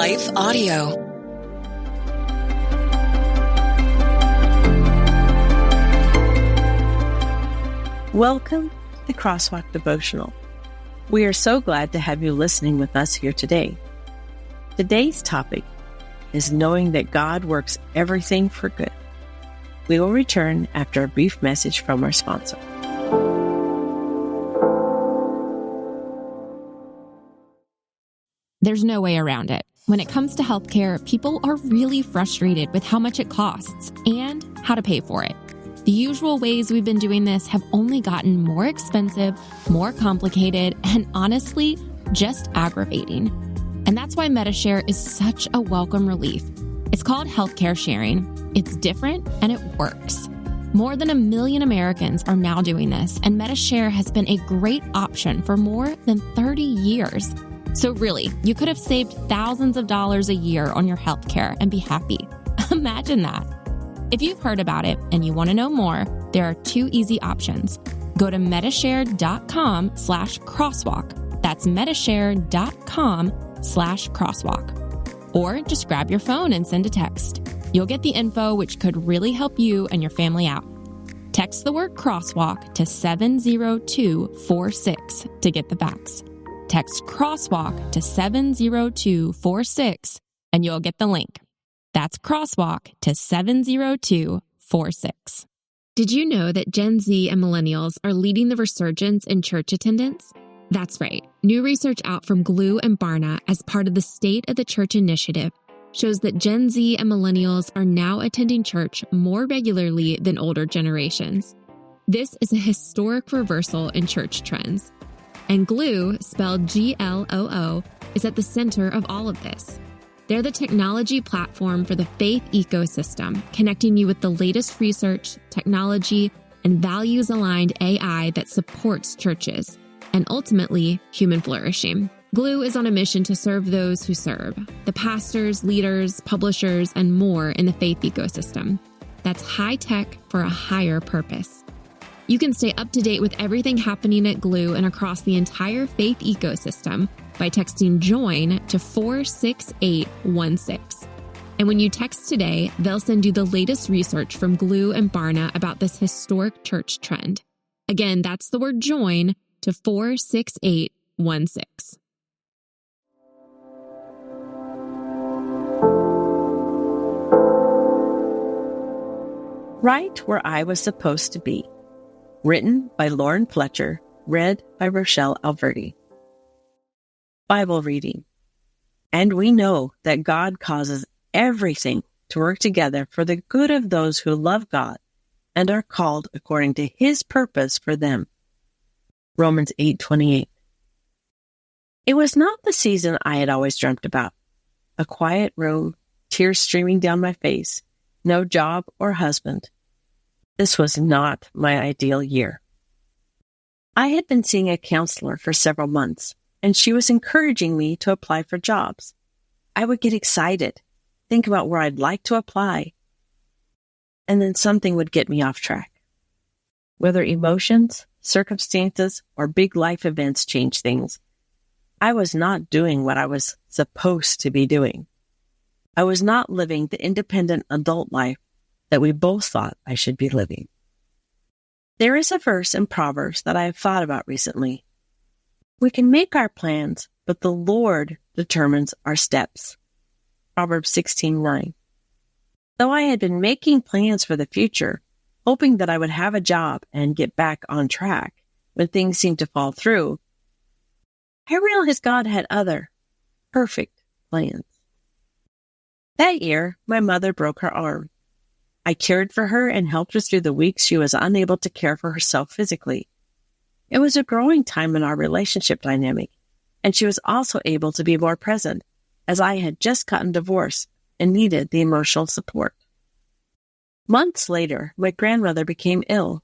Life Audio. Welcome to the Crosswalk Devotional. We are so glad to have you listening with us here today. Today's topic is knowing that God works everything for good. We will return after a brief message from our sponsor. There's no way around it. When it comes to healthcare, people are really frustrated with how much it costs and how to pay for it. The usual ways we've been doing this have only gotten more expensive, more complicated, and honestly, just aggravating. And that's why MediShare is such a welcome relief. It's called healthcare sharing. It's different and it works. More than 1 million Americans are now doing this, and MediShare has been a great option for more than 30 years. So really, you could have saved thousands of dollars a year on your healthcare and be happy. Imagine that. If you've heard about it and you want to know more, there are 2 easy options. Go to medishare.com/crosswalk. That's medishare.com/crosswalk. Or just grab your phone and send a text. You'll get the info, which could really help you and your family out. Text the word crosswalk to 70246 to get the facts. Text crosswalk to 70246 and you'll get the link. That's crosswalk to 70246. Did you know that Gen Z and millennials are leading the resurgence in church attendance? That's right. New research out from Glue and Barna as part of the State of the Church initiative shows that Gen Z and millennials are now attending church more regularly than older generations. This is a historic reversal in church trends. And Glue, spelled GLOO, is at the center of all of this. They're the technology platform for the faith ecosystem, connecting you with the latest research, technology, and values-aligned AI that supports churches, and ultimately, human flourishing. Glue is on a mission to serve those who serve, the pastors, leaders, publishers, and more in the faith ecosystem. That's high tech for a higher purpose. You can stay up to date with everything happening at Glue and across the entire faith ecosystem by texting JOIN to 46816. And when you text today, they'll send you the latest research from Glue and Barna about this historic church trend. Again, that's the word JOIN to 46816. Right Where I Was Supposed to Be. Written by Lauren Fletcher, read by Rochelle Alverdi. Bible reading. And we know that God causes everything to work together for the good of those who love God and are called according to His purpose for them. Romans 8:28. It was not the season I had always dreamt about. A quiet room, tears streaming down my face, no job or husband. This was not my ideal year. I had been seeing a counselor for several months, and she was encouraging me to apply for jobs. I would get excited, think about where I'd like to apply, and then something would get me off track. Whether emotions, circumstances, or big life events change things, I was not doing what I was supposed to be doing. I was not living the independent adult life that we both thought I should be living. There is a verse in Proverbs that I have thought about recently. We can make our plans, but the Lord determines our steps. Proverbs 16:9. Though I had been making plans for the future, hoping that I would have a job and get back on track when things seemed to fall through, I realized God had other, perfect plans. That year, my mother broke her arm. I cared for her and helped her through the weeks she was unable to care for herself physically. It was a growing time in our relationship dynamic, and she was also able to be more present, as I had just gotten divorced and needed the emotional support. Months later, my grandmother became ill.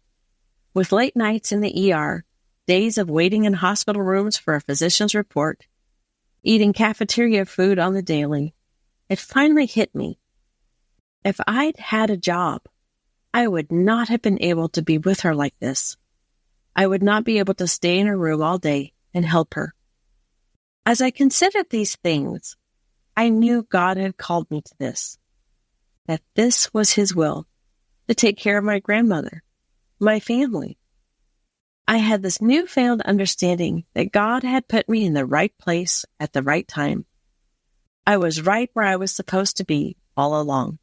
With late nights in the ER, days of waiting in hospital rooms for a physician's report, eating cafeteria food on the daily, it finally hit me. If I'd had a job, I would not have been able to be with her like this. I would not be able to stay in her room all day and help her. As I considered these things, I knew God had called me to this, that this was His will, to take care of my grandmother, my family. I had this newfound understanding that God had put me in the right place at the right time. I was right where I was supposed to be all along.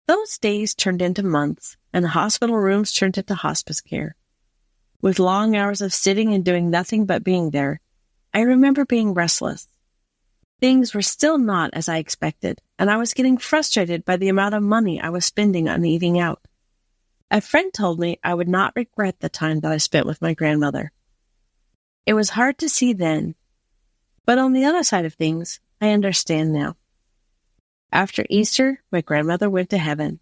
Those days turned into months, and the hospital rooms turned into hospice care. With long hours of sitting and doing nothing but being there, I remember being restless. Things were still not as I expected, and I was getting frustrated by the amount of money I was spending on eating out. A friend told me I would not regret the time that I spent with my grandmother. It was hard to see then, but on the other side of things, I understand now. After Easter, my grandmother went to heaven.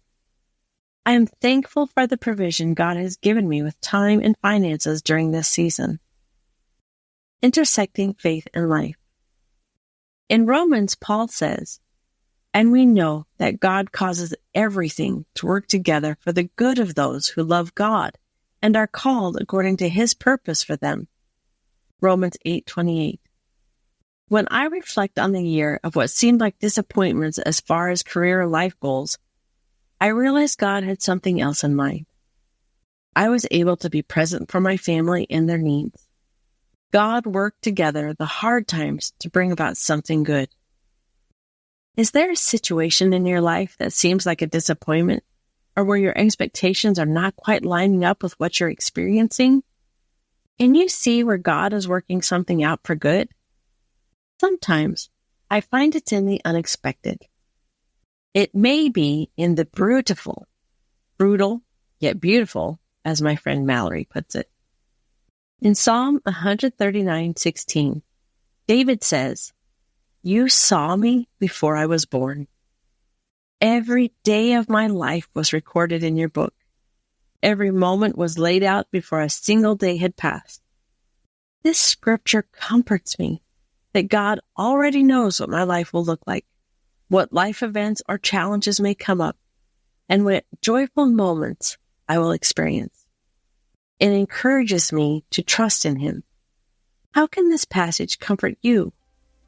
I am thankful for the provision God has given me with time and finances during this season. Intersecting faith and life. In Romans, Paul says, "And we know that God causes everything to work together for the good of those who love God and are called according to His purpose for them." Romans 8:28. When I reflect on the year of what seemed like disappointments as far as career or life goals, I realize God had something else in mind. I was able to be present for my family and their needs. God worked together the hard times to bring about something good. Is there a situation in your life that seems like a disappointment, or where your expectations are not quite lining up with what you're experiencing? Can you see where God is working something out for good? Sometimes I find it's in the unexpected. It may be in the brutiful, brutal yet beautiful, as my friend Mallory puts it. In Psalm 139:16, David says, "You saw me before I was born. Every day of my life was recorded in your book. Every moment was laid out before a single day had passed." This scripture comforts me that God already knows what my life will look like, what life events or challenges may come up, and what joyful moments I will experience. It encourages me to trust in Him. How can this passage comfort you,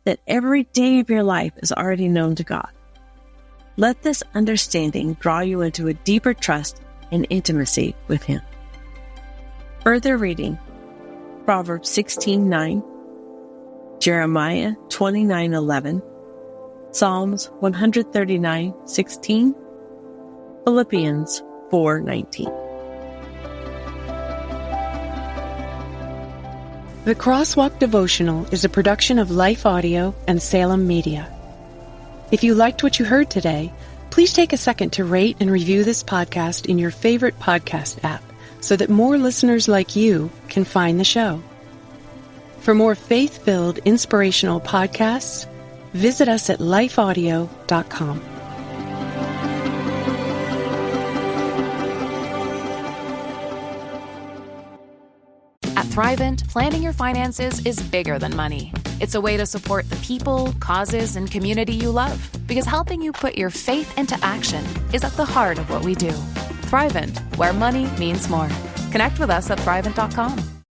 that every day of your life is already known to God? Let this understanding draw you into a deeper trust and intimacy with Him. Further reading: Proverbs 16:9, Jeremiah 29:11, Psalms 139:16, Philippians 4:19. The Crosswalk Devotional is a production of Life Audio and Salem Media. If you liked what you heard today, please take a second to rate and review this podcast in your favorite podcast app so that more listeners like you can find the show. For more faith-filled, inspirational podcasts, visit us at lifeaudio.com. At Thrivent, planning your finances is bigger than money. It's a way to support the people, causes, and community you love, because helping you put your faith into action is at the heart of what we do. Thrivent, where money means more. Connect with us at thrivent.com.